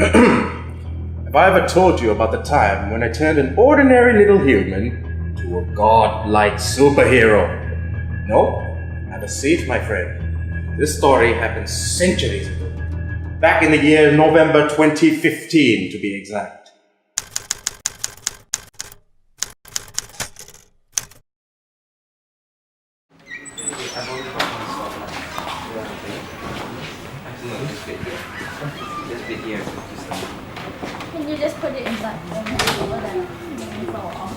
Have I ever told you about the time when I turned an ordinary little human to a godlike superhero? No? Have a seat, my friend. This story happened centuries ago. Back in the year November 2015, to be exact. Can you just put it inside over there? Fall off.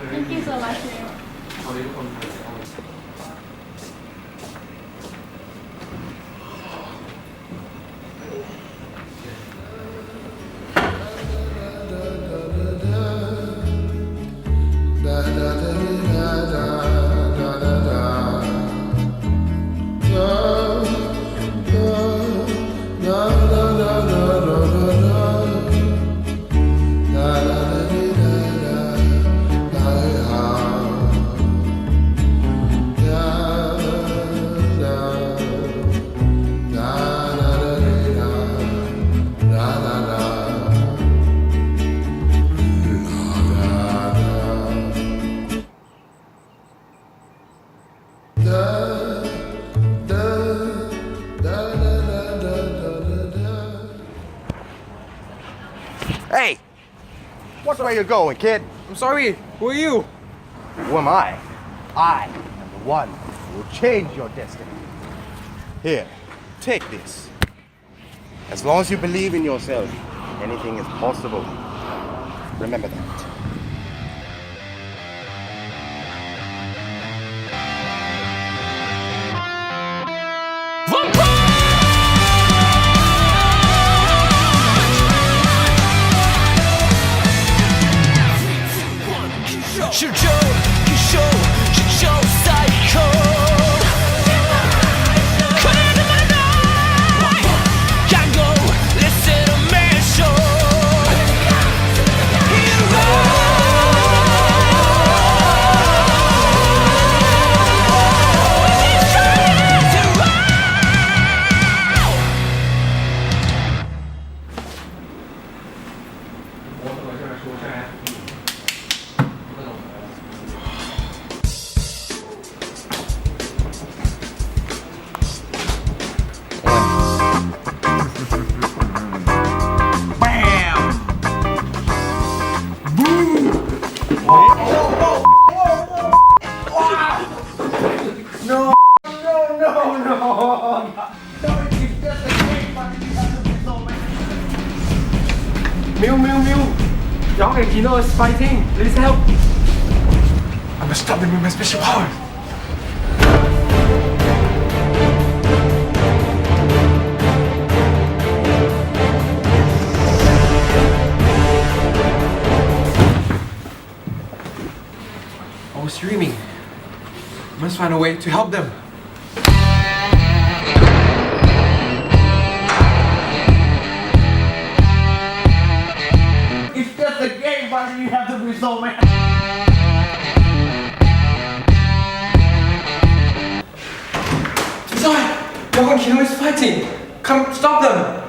Thank you so much. Hey! Watch where you're going, kid. I'm sorry, who are you? Who am I? I am the one who will change your destiny. Here, take this. As long as you believe in yourself, anything is possible. Remember that. Mew! Young and Kino is fighting. Please help. I must stop them with my special power. I was dreaming. I must find a way to help them. Why do you have to be so mad? Young and Kino is fighting. Come stop them.